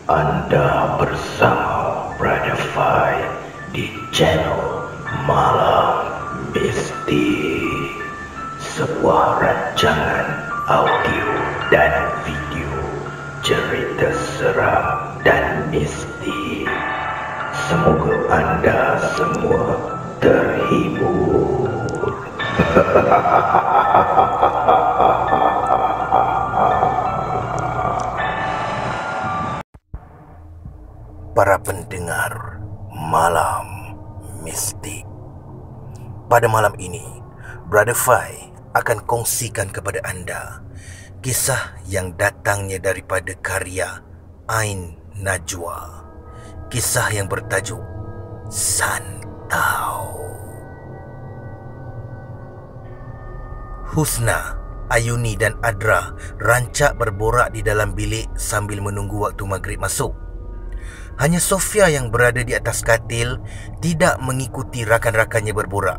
Anda bersama Brother Fai di channel Malam Mistik, sebuah rancangan audio dan video cerita seram dan mistik. Semoga Anda semua terhibur. Para pendengar Malam Mistik, pada malam ini Brother Fai akan kongsikan kepada anda kisah yang datangnya daripada karya Ain Najwa. Kisah yang bertajuk Santau. Husna, Ayuni dan Adra rancak berborak di dalam bilik sambil menunggu waktu maghrib masuk. Hanya Sofia yang berada di atas katil tidak mengikuti rakan-rakannya berborak.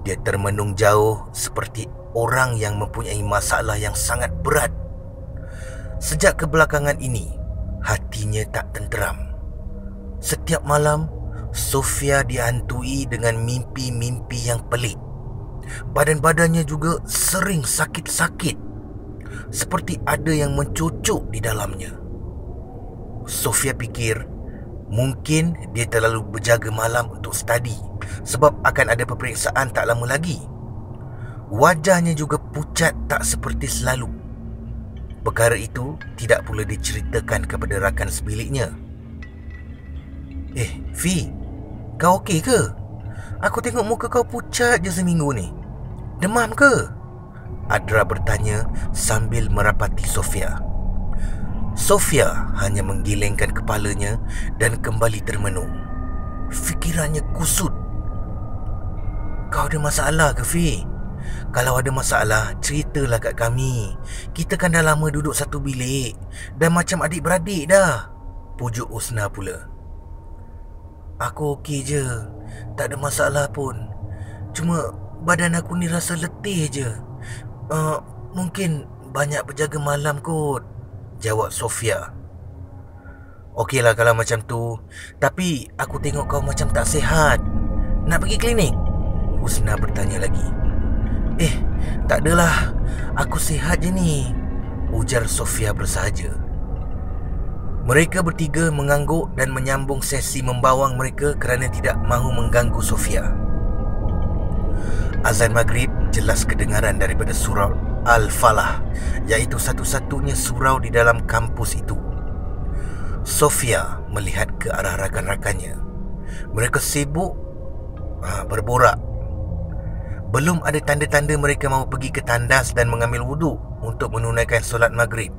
Dia termenung jauh seperti orang yang mempunyai masalah yang sangat berat. Sejak kebelakangan ini, hatinya tak tenteram. Setiap malam, Sofia dihantui dengan mimpi-mimpi yang pelik. Badan-badannya juga sering sakit-sakit, seperti ada yang mencucuk di dalamnya. Sofia fikir mungkin dia terlalu berjaga malam untuk study sebab akan ada peperiksaan tak lama lagi. Wajahnya juga pucat tak seperti selalu. Perkara itu tidak pula diceritakan kepada rakan sebiliknya. Fi, kau okey ke? Aku tengok muka kau pucat je seminggu ni. Demam ke? Adra bertanya sambil merapati Sofia. Sofia hanya menggelengkan kepalanya dan kembali termenung. Fikirannya kusut. Kau ada masalah ke, Fi? Kalau ada masalah, ceritalah kat kami. Kita kan dah lama duduk satu bilik, dah macam adik-beradik dah, pujuk Husna pula. Aku okey je, tak ada masalah pun. Cuma badan aku ni rasa letih je. Mungkin banyak berjaga malam kot, jawab Sofia. Okeylah kalau macam tu, tapi aku tengok kau macam tak sihat. Nak pergi klinik? Husna bertanya lagi. Tak adalah, aku sihat je ni, ujar Sofia bersahaja. Mereka bertiga mengangguk dan menyambung sesi membawang mereka kerana tidak mahu mengganggu Sofia. Azan maghrib jelas kedengaran daripada surau Al-Falah, iaitu satu-satunya surau di dalam kampus itu. Sofia melihat ke arah rakan-rakannya. Mereka sibuk berborak. Belum ada tanda-tanda mereka mahu pergi ke tandas dan mengambil wuduk untuk menunaikan solat maghrib.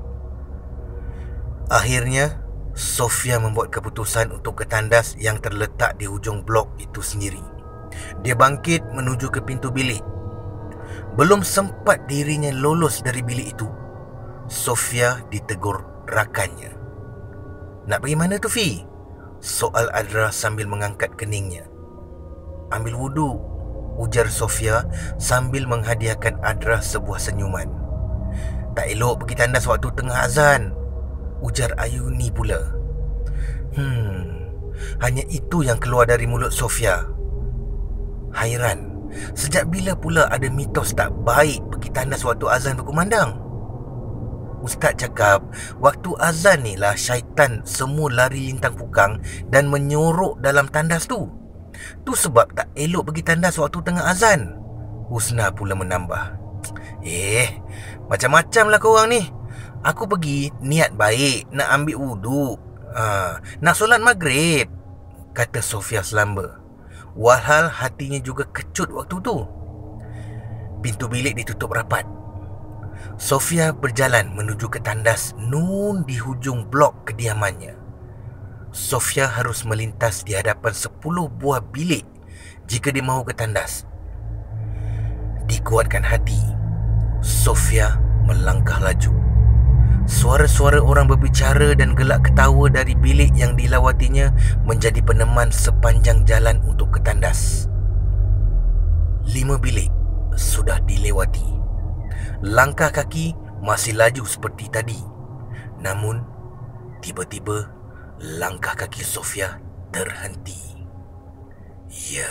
Akhirnya, Sofia membuat keputusan untuk ke tandas yang terletak di hujung blok itu sendiri. Dia bangkit menuju ke pintu bilik. Belum sempat dirinya lolos dari bilik itu, Sofia ditegur rakannya. Nak pergi mana tu, Fi? Soal Adra sambil mengangkat keningnya. Ambil wuduk, ujar Sofia sambil menghadiahkan Adra sebuah senyuman. Tak elok pergi tandas waktu tengah azan, ujar Ayuni pula. Hanya itu yang keluar dari mulut Sofia. Hairan, sejak bila pula ada mitos tak baik pergi tandas waktu azan berkumandang? Ustaz cakap waktu azan ni lah syaitan semua lari lintang pukang dan menyorok dalam tandas tu. Tu sebab tak elok pergi tandas waktu tengah azan, Husna pula menambah. Macam-macam lah korang ni. Aku pergi niat baik nak ambil wuduk, nak solat maghrib, kata Sofia selamba. Walhal hatinya juga kecut waktu tu. Pintu bilik ditutup rapat. Sofia berjalan menuju ke tandas nun di hujung blok kediamannya. Sofia harus melintas di hadapan 10 buah bilik jika dia mahu ke tandas. Dikuatkan hati, Sofia melangkah laju. Suara-suara orang berbicara dan gelak ketawa dari bilik yang dilawatinya menjadi peneman sepanjang jalan untuk ke tandas. 5 bilik sudah dilewati. Langkah kaki masih laju seperti tadi. Namun Tiba-tiba langkah kaki Sofia terhenti. Ya,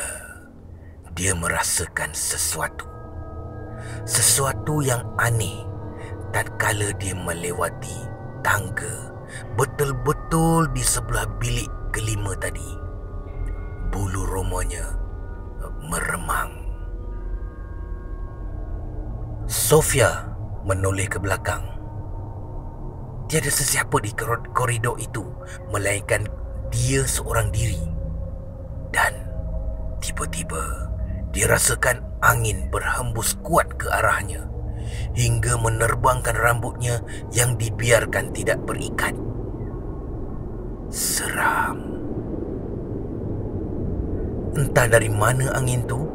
dia merasakan sesuatu. Sesuatu yang aneh tatkala dia melewati tangga betul-betul di sebelah bilik kelima tadi. Bulu romanya meremang. Sofia menoleh ke belakang. Tiada sesiapa di koridor itu melainkan dia seorang diri. Dan tiba-tiba dia rasakan angin berhembus kuat ke arahnya hingga menerbangkan rambutnya yang dibiarkan tidak berikat. Seram. Entah dari mana angin tu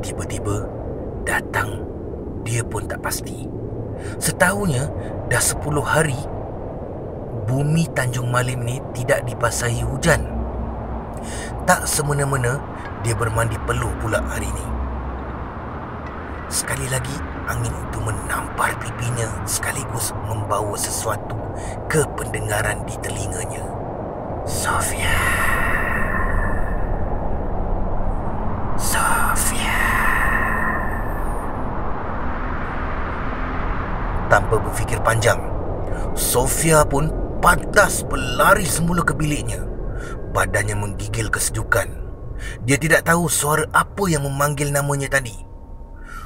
tiba-tiba datang, dia pun tak pasti. Setahunya dah 10 hari bumi Tanjung Malim ni tidak dibasahi hujan. Tak semena-mena dia bermandi peluh pula hari ini. Sekali lagi angin itu menampar pipinya sekaligus membawa sesuatu ke pendengaran di telinganya. Sofia. Tanpa berfikir panjang, Sofia pun pantas berlari semula ke biliknya. Badannya menggigil kesejukan. Dia tidak tahu suara apa yang memanggil namanya tadi.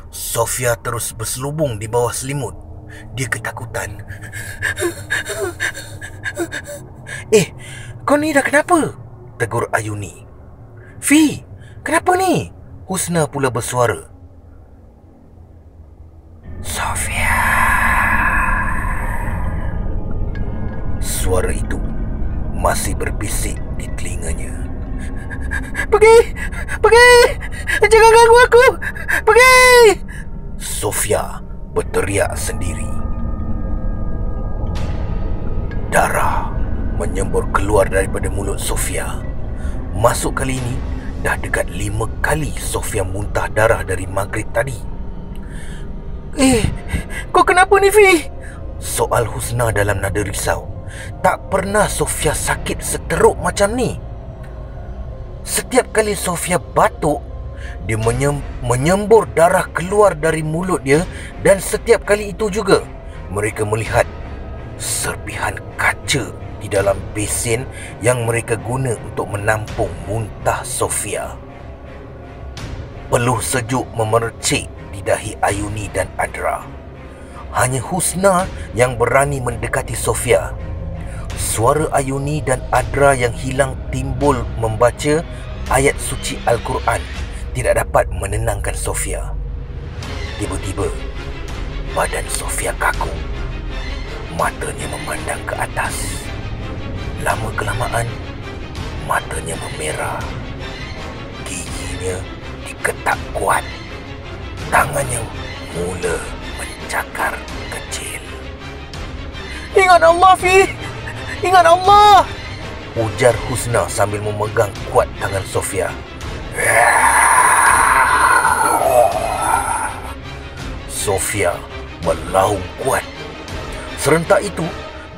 Sofia terus berselubung di bawah selimut. Dia ketakutan. Kau ni dah kenapa? Tegur Ayuni. Fi, kenapa ni? Husna pula bersuara. Sofia. Suara itu masih berbisik di telinganya. Pergi! Jangan ganggu aku! Pergi! Sofia berteriak sendiri. Darah menyembur keluar daripada mulut Sofia. Masuk kali ini dah dekat 5 kali Sofia muntah darah dari maghrib tadi. Kau kenapa ni, Fi? Soal Husna dalam nada risau. Tak pernah Sofia sakit seteruk macam ni. Setiap kali Sofia batuk, dia menyembur darah keluar dari mulut dia. Dan setiap kali itu juga mereka melihat serpihan kaca di dalam besen yang mereka guna untuk menampung muntah Sofia. Peluh sejuk memercik di dahi Ayuni dan Adra. Hanya Husna yang berani mendekati Sofia. Suara Ayuni dan Adra yang hilang timbul membaca ayat suci Al-Quran tidak dapat menenangkan Sofia. Tiba-tiba badan Sofia kaku. Matanya memandang ke atas. Lama-kelamaan matanya memerah. Giginya diketak kuat. Tangannya mula mencakar kecil. Ingat Allah, Fi! Ingat Allah! Ujar Husna sambil memegang kuat tangan Sofia. Sofia melaung kuat. Serentak itu,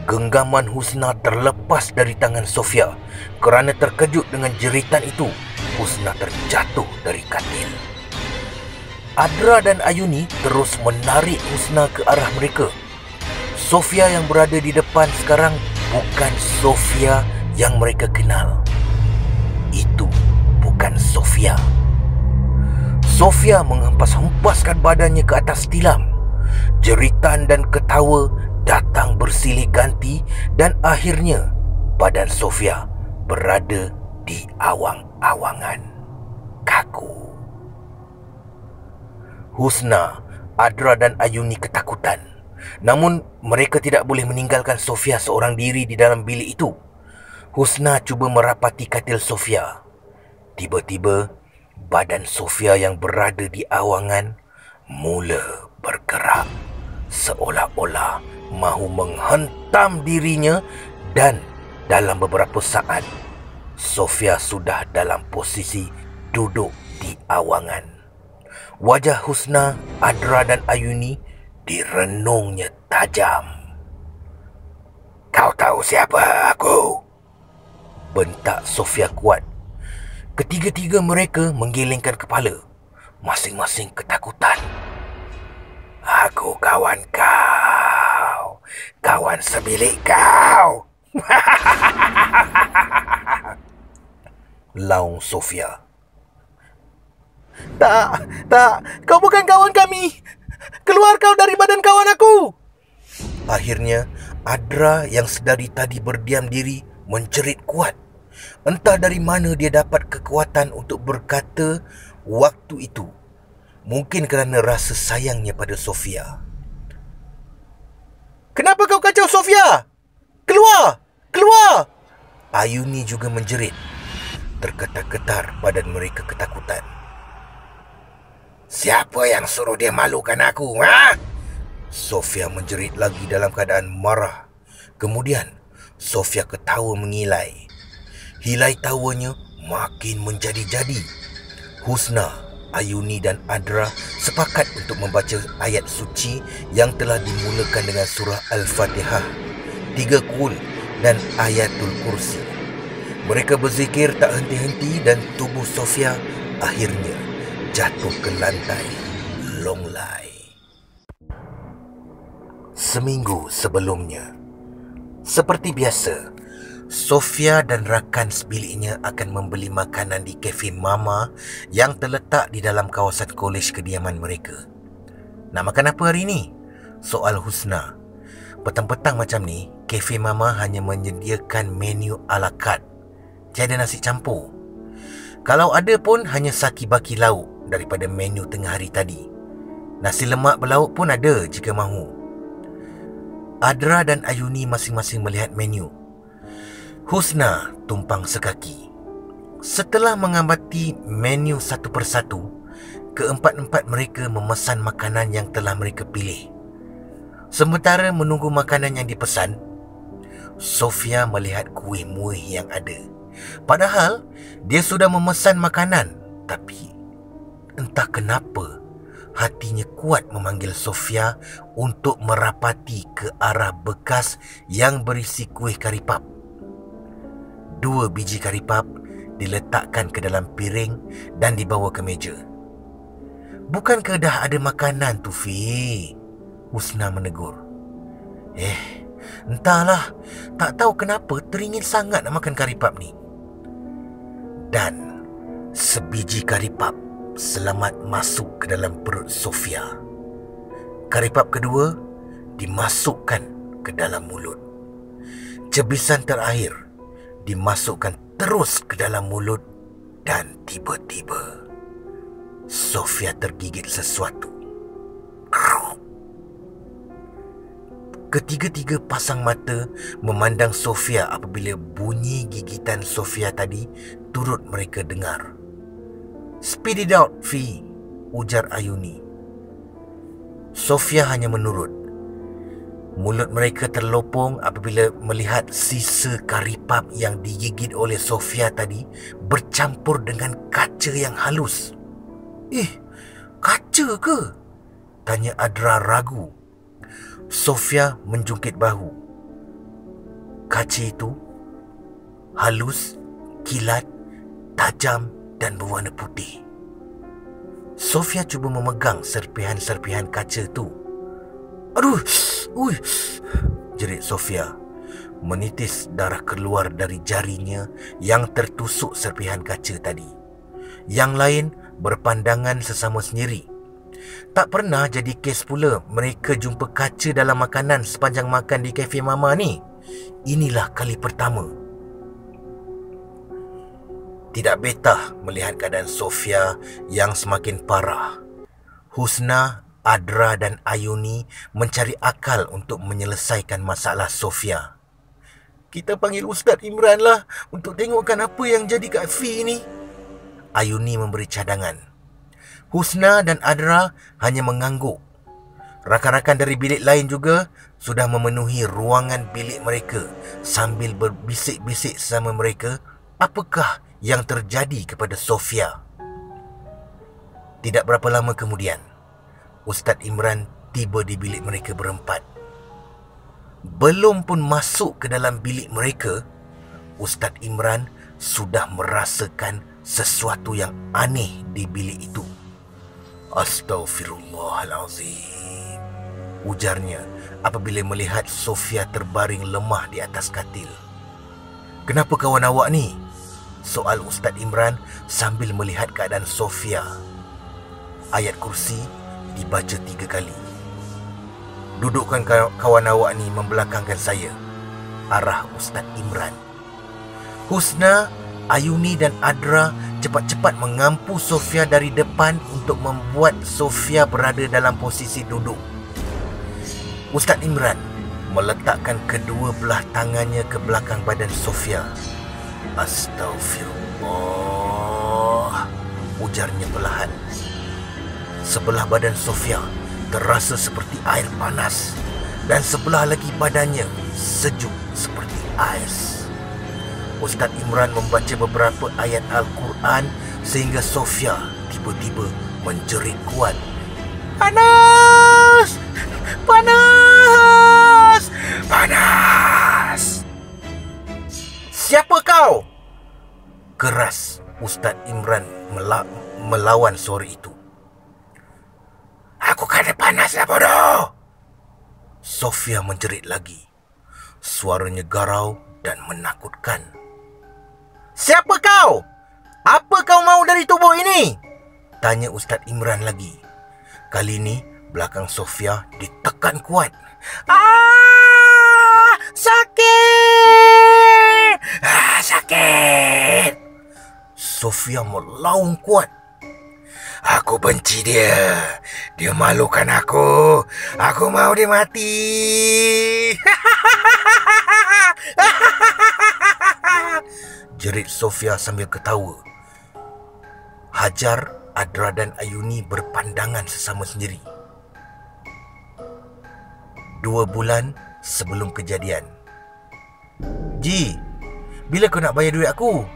genggaman Husna terlepas dari tangan Sofia. Kerana terkejut dengan jeritan itu, Husna terjatuh dari katil. Adra dan Ayuni terus menarik Husna ke arah mereka. Sofia yang berada di depan sekarang bukan Sofia yang mereka kenal. Itu bukan Sofia. Sofia menghempas-hempaskan badannya ke atas tilam. Jeritan dan ketawa datang bersilih ganti dan akhirnya badan Sofia berada di awang-awangan kaku. Husna, Adra dan Ayuni ketakutan. Namun mereka tidak boleh meninggalkan Sofia seorang diri di dalam bilik itu. Husna cuba merapati katil Sofia. Tiba-tiba badan Sofia yang berada di awangan mula bergerak, seolah-olah mahu menghentam dirinya, dan dalam beberapa saat Sofia sudah dalam posisi duduk di awangan. Wajah Husna, Adra dan Ayuni direnungnya tajam. Kau tahu siapa? Aku. Bentak Sofia kuat. Ketiga-tiga mereka menggelengkan kepala, masing-masing ketakutan. Aku kawan kau. Kawan sebilik kau. Laung Sofia. Tak. Kau bukan kawan kami. Keluar kau dari badan kawan aku. Akhirnya, Adra yang sedari tadi berdiam diri menjerit kuat. Entah dari mana dia dapat kekuatan untuk berkata waktu itu. Mungkin kerana rasa sayangnya pada Sofia. Kenapa kau kacau Sofia? Keluar! Keluar! Ayuni juga menjerit. Terketar-ketar badan mereka ketakutan. Siapa yang suruh dia malukan aku, ha? Sofia menjerit lagi dalam keadaan marah. Kemudian, Sofia ketawa mengilai. Hilai tawanya makin menjadi-jadi. Husna, Ayuni dan Adra sepakat untuk membaca ayat suci yang telah dimulakan dengan surah Al-Fatihah, 3 Qul dan Ayatul Kursi. Mereka berzikir tak henti-henti dan tubuh Sofia akhirnya jatuh ke lantai longlai. Seminggu sebelumnya, seperti biasa, Sofia dan rakan sebiliknya akan membeli makanan di kafe Mama yang terletak di dalam kawasan kolej kediaman mereka. Nak makan apa hari ini? Soal Husna. Petang-petang macam ni, kafe Mama hanya menyediakan menu ala carte. Tiada nasi campur. Kalau ada pun hanya saki baki lauk daripada menu tengah hari tadi. Nasi lemak berlauk pun ada jika mahu. Adra dan Ayuni masing-masing melihat menu. Husna tumpang sekaki. Setelah mengamati menu satu persatu, keempat-empat mereka memesan makanan yang telah mereka pilih. Sementara menunggu makanan yang dipesan, Sofia melihat kuih-muih yang ada. Padahal dia sudah memesan makanan, tapi entah kenapa hatinya kuat memanggil Sofia untuk merapati ke arah bekas yang berisi kuih karipap. 2 biji karipap diletakkan ke dalam piring dan dibawa ke meja. Bukankah dah ada makanan tu, Fi? Husna menegur. Entahlah, tak tahu kenapa teringin sangat nak makan karipap ni. Dan sebiji karipap selamat masuk ke dalam perut Sofia. Karipap kedua dimasukkan ke dalam mulut. Cebisan terakhir dimasukkan terus ke dalam mulut dan tiba-tiba Sofia tergigit sesuatu. Ketiga-tiga pasang mata memandang Sofia apabila bunyi gigitan Sofia tadi turut mereka dengar. Spit it out, Fi, ujar Ayuni. Sofia hanya menurut. Mulut mereka terlopong apabila melihat sisa karipap yang digigit oleh Sofia tadi bercampur dengan kaca yang halus. Kaca ke? Tanya Adra ragu. Sofia menjungkit bahu. Kaca itu halus, kilat, tajam dan berwarna putih. Sofia cuba memegang serpihan-serpihan kaca tu. Aduh, jerit Sofia. Menitis darah keluar dari jarinya yang tertusuk serpihan kaca tadi. Yang lain berpandangan sesama sendiri. Tak pernah jadi kes pula mereka jumpa kaca dalam makanan sepanjang makan di kafe Mama ni. Inilah kali pertama. Tidak betah melihat keadaan Sofia yang semakin parah. Husna, Adra dan Ayuni mencari akal untuk menyelesaikan masalah Sofia. Kita panggil Ustaz Imran lah untuk tengokkan apa yang jadi kat Fi ni. Ayuni memberi cadangan. Husna dan Adra hanya mengangguk. Rakan-rakan dari bilik lain juga sudah memenuhi ruangan bilik mereka sambil berbisik-bisik sesama mereka apakah yang terjadi kepada Sofia. Tidak berapa lama kemudian, Ustaz Imran tiba di bilik mereka berempat. Belum pun masuk ke dalam bilik mereka, Ustaz Imran sudah merasakan sesuatu yang aneh di bilik itu. Astaghfirullahalazim, ujarnya apabila melihat Sofia terbaring lemah di atas katil. Kenapa kawan awak ni? Soal Ustaz Imran sambil melihat keadaan Sofia. Ayat kursi dibaca 3 kali. Dudukkan kawan awak ni membelakangkan saya, arah Ustaz Imran. Husna, Ayuni dan Adra cepat-cepat mengampu Sofia dari depan untuk membuat Sofia berada dalam posisi duduk. Ustaz Imran meletakkan kedua belah tangannya ke belakang badan Sofia. Astaghfirullah, ujarnya perlahan. Sebelah badan Sofia terasa seperti air panas dan sebelah lagi badannya sejuk seperti ais. Ustaz Imran membaca beberapa ayat Al-Quran sehingga Sofia tiba-tiba menjerit kuat. Panas! Panas! Panas! Siapa kau? Keras Ustaz Imran melawan suara itu. Aku kena panas lah bodoh! Sofia menjerit lagi. Suaranya garau dan menakutkan. Siapa kau? Apa kau mau dari tubuh ini? Tanya Ustaz Imran lagi. Kali ini belakang Sofia ditekan kuat. Sakit! Sakit! Sofia melaung kuat. Aku benci dia. Dia malukan aku. Aku mau dia mati. Jerit Sofia sambil ketawa. Hajar, Adra dan Ayuni berpandangan sesama sendiri. 2 bulan sebelum kejadian. Ji, bila kau nak bayar duit aku?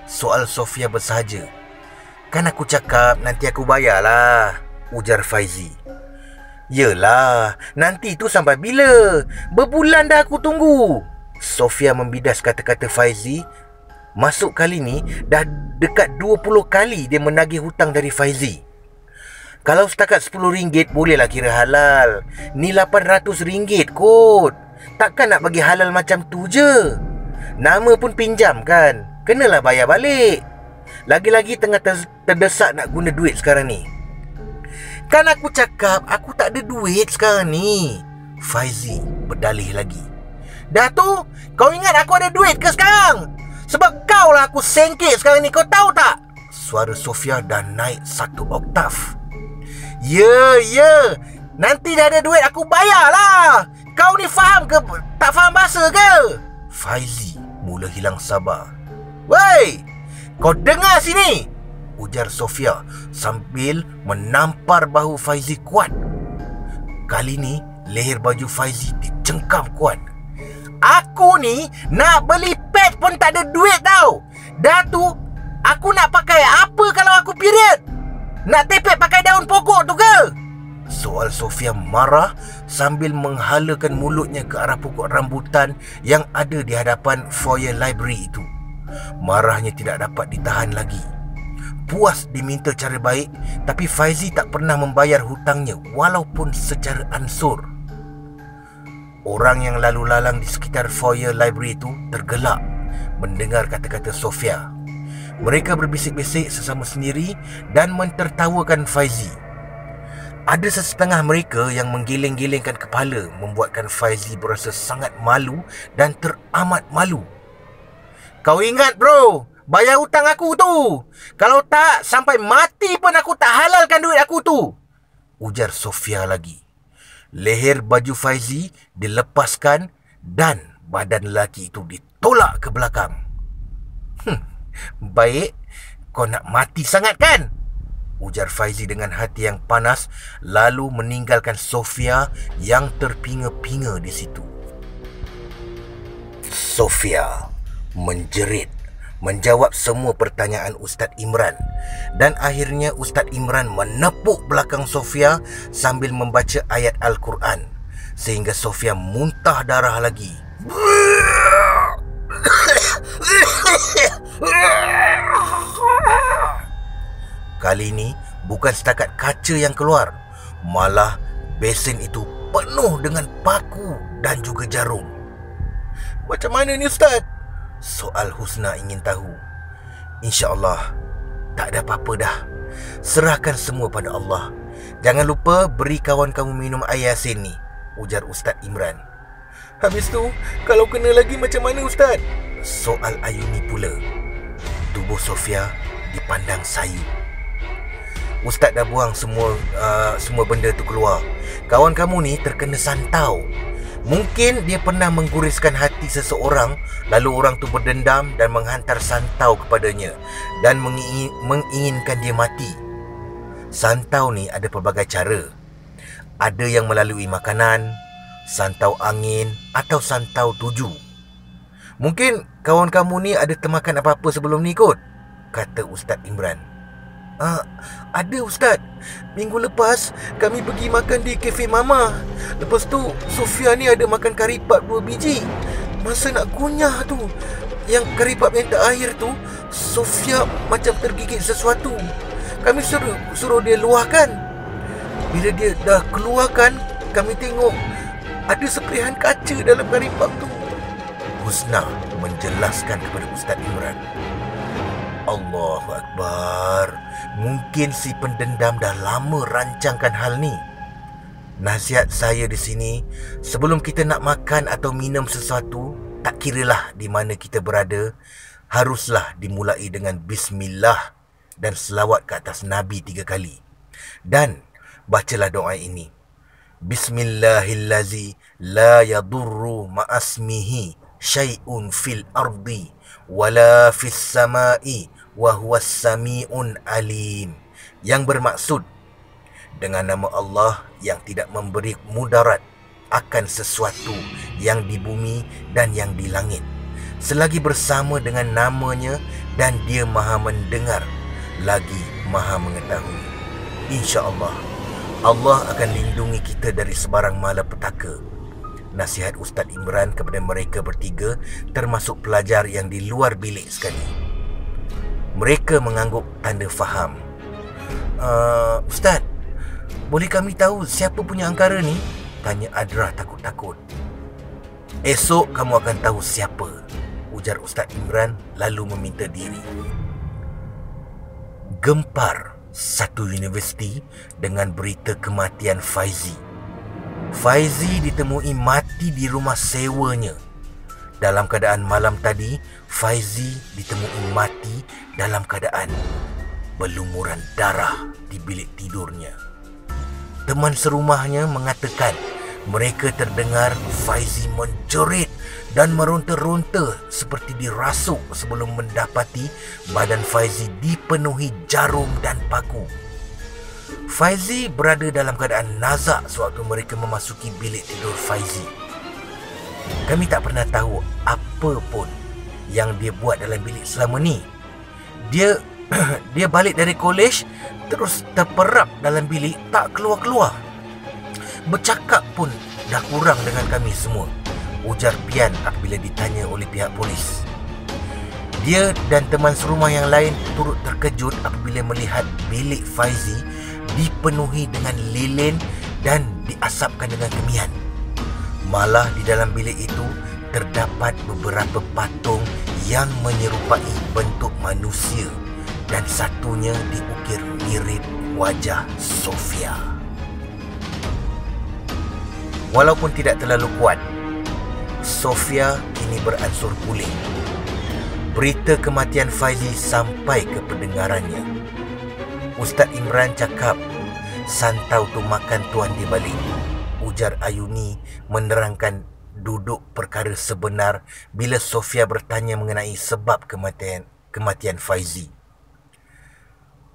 Soal Sofia bersahaja. Kan aku cakap nanti aku bayarlah, ujar Faizi. Yelah, nanti tu sampai bila? Berbulan dah aku tunggu. Sofia membidas kata-kata Faizi. Masuk kali ni dah dekat 20 kali dia menagih hutang dari Faizi. Kalau setakat RM10 bolehlah kira halal. Ni RM800 kot. Takkan nak bagi halal macam tu je. Nama pun pinjam kan, kenalah bayar balik. Lagi-lagi tengah terdesak nak guna duit sekarang ni. Kan aku cakap aku tak ada duit sekarang ni, Faizi berdalih lagi. Dah tu, kau ingat aku ada duit ke sekarang? Sebab kau lah aku sengkit sekarang ni, kau tahu tak? Suara Sofia dah naik 1 oktav. Ya, nanti dah ada duit aku bayar lah. Kau ni faham ke tak faham bahasa ke? Faizi mula hilang sabar. Wey, kau dengar sini, ujar Sofia sambil menampar bahu Faizi kuat. Kali ni leher baju Faizi dicengkam kuat. Aku ni nak beli pad pun tak ada duit tau. Dah tu, aku nak pakai apa kalau aku period? Nak tepek pakai daun pokok tu ke? Soal Sofia marah sambil menghalakan mulutnya ke arah pokok rambutan yang ada di hadapan foyer library itu. Marahnya tidak dapat ditahan lagi. Puas diminta cara baik, tapi Faizi tak pernah membayar hutangnya walaupun secara ansur. Orang yang lalu lalang di sekitar foyer library itu tergelak mendengar kata-kata Sofia. Mereka berbisik-bisik sesama sendiri dan mentertawakan Faizi. Ada sesetengah mereka yang menggeleng-gelengkan kepala, membuatkan Faizi berasa sangat malu dan teramat malu. Kau ingat bro, bayar hutang aku tu. Kalau tak, sampai mati pun aku tak halalkan duit aku tu, ujar Sofia lagi. Leher baju Faizi dilepaskan dan badan lelaki itu ditolak ke belakang. Baik, kau nak mati sangat kan? Ujar Faizi dengan hati yang panas, lalu meninggalkan Sofia yang terpinga-pinga di situ. Sofia menjerit menjawab semua pertanyaan Ustaz Imran, dan akhirnya Ustaz Imran menepuk belakang Sofia sambil membaca ayat Al-Quran. sehingga Sofia muntah darah lagi. Kali ini bukan setakat kaca yang keluar, malah besen itu penuh dengan paku dan juga jarum. "Macam mana ni, Ustaz?" soal Husna ingin tahu. "InsyaAllah tak ada apa-apa dah. Serahkan semua pada Allah. Jangan lupa beri kawan kamu minum air asin ni," ujar Ustaz Imran. "Habis tu, kalau kena lagi macam mana, Ustaz?" soal Ayuni pula. Tubuh Sofia dipandang sayu. "Ustaz dah buang semua benda tu keluar. Kawan kamu ni terkena santau. Mungkin dia pernah mengguriskan hati seseorang, lalu orang tu berdendam dan menghantar santau kepadanya dan menginginkan dia mati. Santau ni ada pelbagai cara. Ada yang melalui makanan, santau angin atau santau tuju. Mungkin kawan kamu ni ada termakan apa-apa sebelum ni kot," kata Ustaz Imran. Ada, Ustaz. Minggu lepas kami pergi makan di kafe Mama. Lepas tu Sofia ni ada makan karipap 2 biji. Masa nak kunyah tu, yang karipap yang tak air tu, Sofia macam tergigit sesuatu. Kami suruh dia luahkan. Bila dia dah keluarkan, kami tengok ada seprihan kaca dalam karipap tu." Husna menjelaskan kepada Ustaz Imran. Allahu Akbar. Mungkin si pendendam dah lama rancangkan hal ni. Nasihat saya di sini, sebelum kita nak makan atau minum sesuatu, tak kiralah di mana kita berada, haruslah dimulai dengan Bismillah dan selawat ke atas Nabi 3 kali. Dan bacalah doa ini. Bismillahillazi la yadurru ma'asmihi syai'un fil ardi wala fis samai wa huwas sami'un alim, yang bermaksud dengan nama Allah yang tidak memberi mudarat akan sesuatu yang di bumi dan yang di langit, selagi bersama dengan namanya, dan dia maha mendengar lagi maha mengetahui. InsyaAllah Allah akan lindungi kita dari sebarang malapetaka. Nasihat Ustaz Imran kepada mereka bertiga, termasuk pelajar yang di luar bilik sekali. Mereka mengangguk tanda faham. "Ustaz, boleh kami tahu siapa punya angkara ni?" tanya Adra takut-takut. "Esok kamu akan tahu siapa," ujar Ustaz Imran lalu meminta diri. Gempar satu universiti dengan berita kematian Faizi. Faizi ditemui mati di rumah sewanya. Dalam keadaan malam tadi, Faizi ditemui mati dalam keadaan berlumuran darah di bilik tidurnya. Teman serumahnya mengatakan mereka terdengar Faizi menjerit dan meronta-ronta seperti dirasuk sebelum mendapati badan Faizi dipenuhi jarum dan paku. Faizi berada dalam keadaan nazak sewaktu mereka memasuki bilik tidur Faizi. Kami tak pernah tahu apa pun yang dia buat dalam bilik selama ni. Dia balik dari kolej, terus terperap dalam bilik, tak keluar-keluar. Bercakap pun dah kurang dengan kami semua, ujar Pian apabila ditanya oleh pihak polis. Dia dan teman serumah yang lain turut terkejut apabila melihat bilik Faizi dipenuhi dengan lilin dan diasapkan dengan kemian. Malah di dalam bilik itu terdapat beberapa patung yang menyerupai bentuk manusia, dan satunya diukir mirip wajah Sofia. Walaupun tidak terlalu kuat, Sofia kini beransur pulih. Berita kematian Faizi sampai ke pendengarannya. Ustaz Imran cakap santau tu makan tuan dia balik, ujar Ayuni menerangkan duduk perkara sebenar bila Sofia bertanya mengenai sebab kematian Faizi.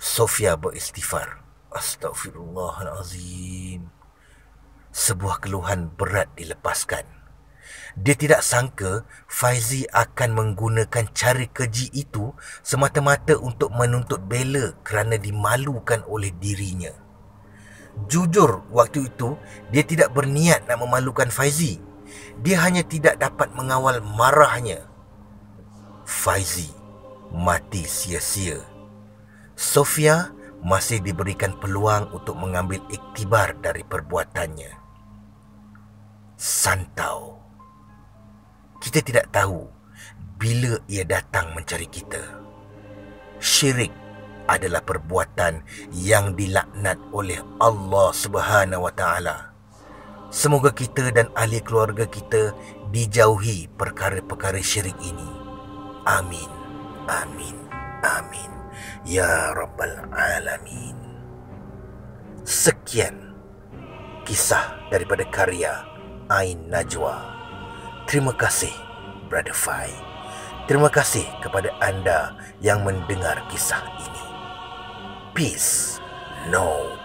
Sofia beristighfar. Astaghfirullahalazim. Sebuah keluhan berat dilepaskan. Dia tidak sangka Faizi akan menggunakan cara keji itu semata-mata untuk menuntut bela kerana dimalukan oleh dirinya. Jujur, waktu itu dia tidak berniat nak memalukan Faizi. Dia hanya tidak dapat mengawal marahnya. Faizi mati sia-sia. Sofia masih diberikan peluang untuk mengambil iktibar dari perbuatannya. Santau. Kita tidak tahu bila ia datang mencari kita. Syirik adalah perbuatan yang dilaknat oleh Allah Subhanahu Wa Taala. Semoga kita dan ahli keluarga kita dijauhi perkara-perkara syirik ini. Amin. Amin. Amin. Ya Rabbal Alamin. Sekian kisah daripada karya Ain Najwa. Terima kasih, Brother Fai. Terima kasih kepada anda yang mendengar kisah ini. Peace. No